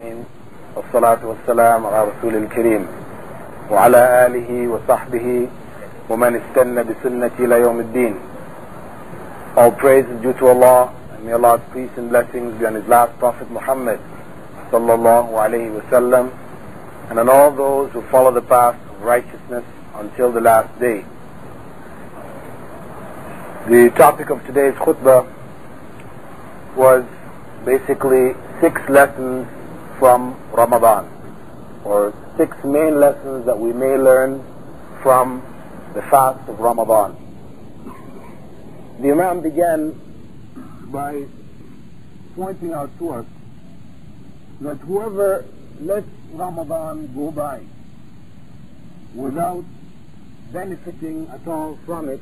العالمين والصلاة والسلام على رسول الكريم وعلى آله وصحبه ومن استنى بسنة إلى يوم الدين. All praise is due to Allah, and may Allah's peace and blessings be on His last Prophet Muhammad sallallahu alayhi wa sallam, and on all those who follow the path of righteousness until the last day. The topic of today's khutbah was basically 6 lessons from Ramadan, or 6 main lessons that we may learn from the fast of Ramadan. The Imam began by pointing out to us that whoever lets Ramadan go by without benefiting at all from it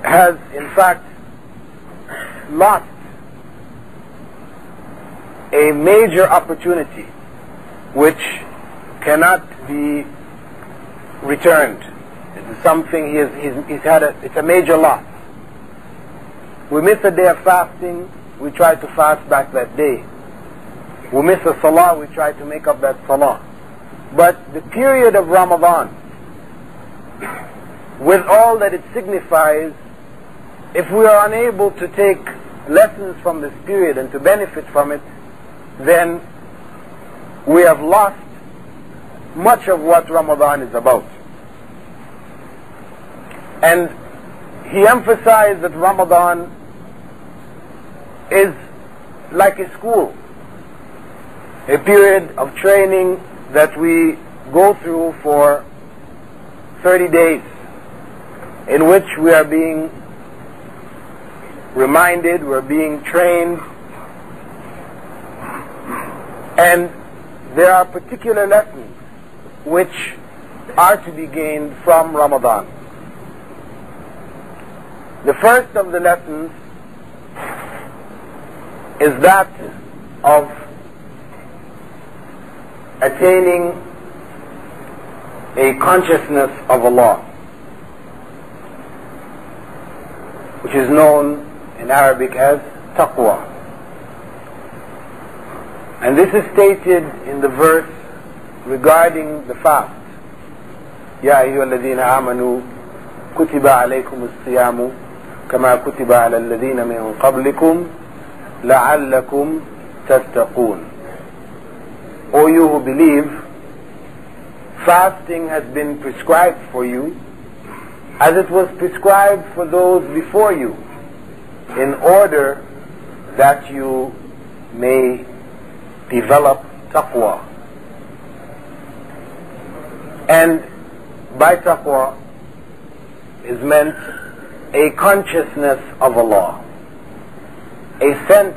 has in fact lost a major opportunity which cannot be returned. It is something he's had. It's a major loss. We miss a day of fasting, we try to fast back that day. We miss a salah, we try to make up that salah. But the period of Ramadan, with all that it signifies, if we are unable to take lessons from this period and to benefit from it, then we have lost much of what Ramadan is about. And he emphasized that Ramadan is like a school, a period of training that we go through for 30 days, in which we are being reminded, we're being trained, and there are particular lessons which are to be gained from Ramadan. The first of the lessons is that of attaining a consciousness of Allah, which is known in Arabic as taqwa. And this is stated in the verse regarding the fast. Ya ayyuhalladhina amanu kutiba alaykum as-siyamu kama kutiba ala alladhina min qablikum la'allakum tattaqun. O you who believe, fasting has been prescribed for you as it was prescribed for those before you, in order that you may develop taqwa. And by taqwa is meant a consciousness of Allah, a sense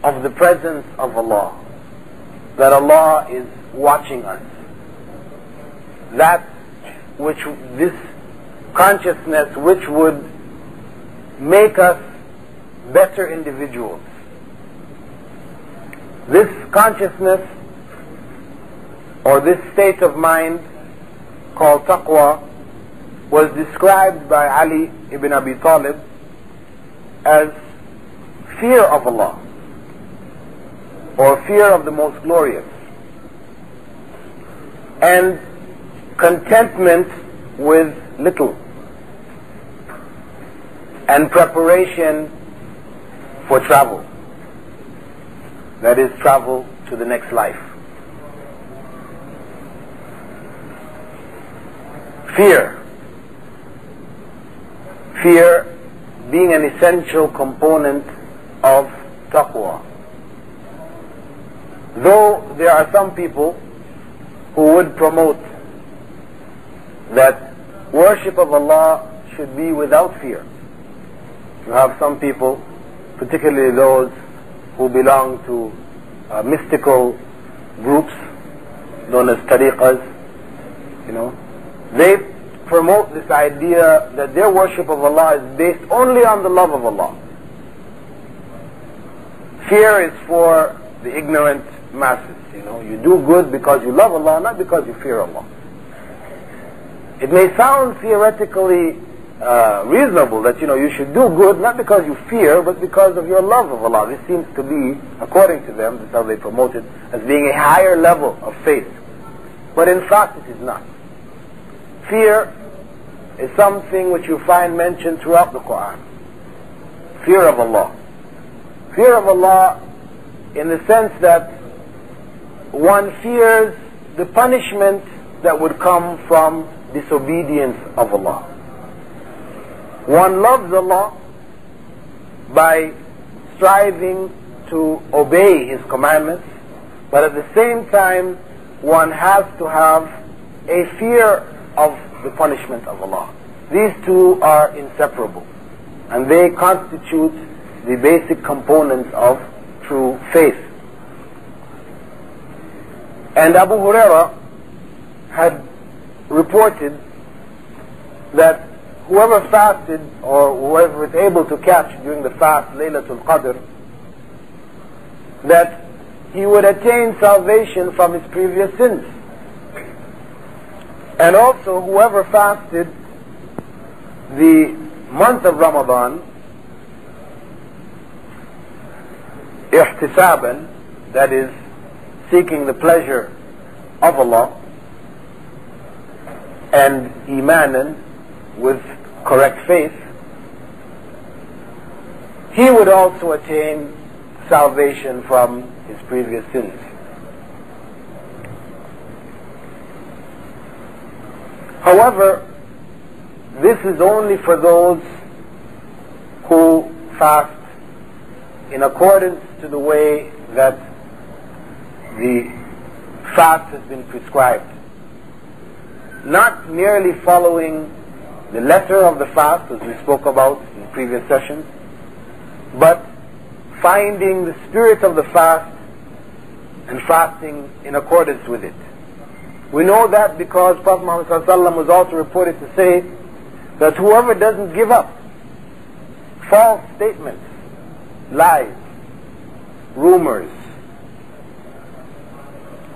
of the presence of Allah, that Allah is watching us. That which, this consciousness which would make us better individuals. This consciousness, or this state of mind called taqwa, was described by Ali ibn Abi Talib as fear of Allah, or fear of the Most Glorious, and contentment with little, and preparation for travel, that is, travel to the next life. Fear being an essential component of taqwa. Though there are some people who would promote that worship of Allah should be without fear. You have some people, particularly those who belong to mystical groups known as tariqas, they promote this idea that their worship of Allah is based only on the love of Allah. Fear is for the ignorant masses. You do good because you love Allah, not because you fear Allah. It may sound theoretically reasonable that you should do good, not because you fear, but because of your love of Allah. This seems to be, according to them, this is how they promote it, as being a higher level of faith. But in fact it is not. Fear is something which you find mentioned throughout the Quran. Fear of Allah. Fear of Allah in the sense that one fears the punishment that would come from disobedience of Allah. One loves Allah by striving to obey His commandments, but at the same time one has to have a fear of the punishment of Allah. These two are inseparable, and they constitute the basic components of true faith. And Abu Huraira had reported that whoever fasted, or whoever was able to catch during the fast Laylatul Qadr, that he would attain salvation from his previous sins. And also whoever fasted the month of Ramadan ihtisaban, that is, seeking the pleasure of Allah, and imanan, with correct faith, he would also attain salvation from his previous sins. However, this is only for those who fast in accordance to the way that the fast has been prescribed. Not merely following the letter of the fast, as we spoke about in previous sessions, but finding the spirit of the fast and fasting in accordance with it. We know that because Prophet Muhammad ﷺ was also reported to say that whoever doesn't give up false statements, lies, rumors,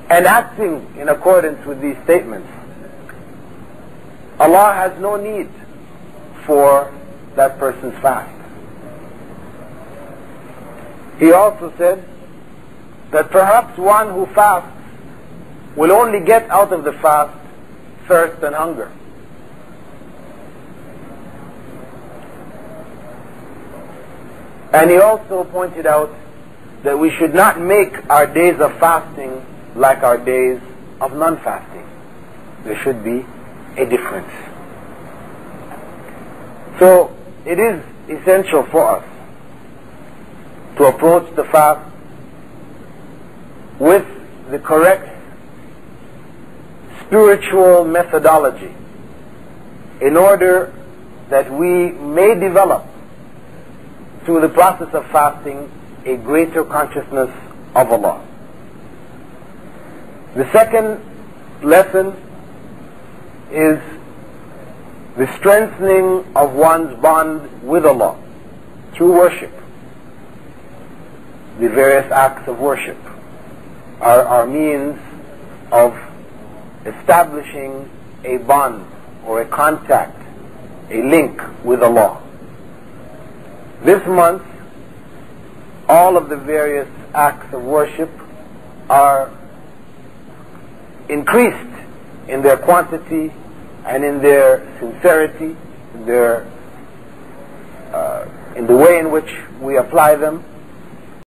and acting in accordance with these statements, Allah has no need for that person's fast. He also said that perhaps one who fasts will only get out of the fast thirst and hunger. And he also pointed out that we should not make our days of fasting like our days of non-fasting. There should be a difference. So it is essential for us to approach the fast with the correct spiritual methodology in order that we may develop through the process of fasting a greater consciousness of Allah. The second lesson is the strengthening of one's bond with Allah through worship. The various acts of worship are our means of establishing a bond or a contact, a link with Allah. This month, all of the various acts of worship are increased in their quantity and in their sincerity, in the way in which we apply them.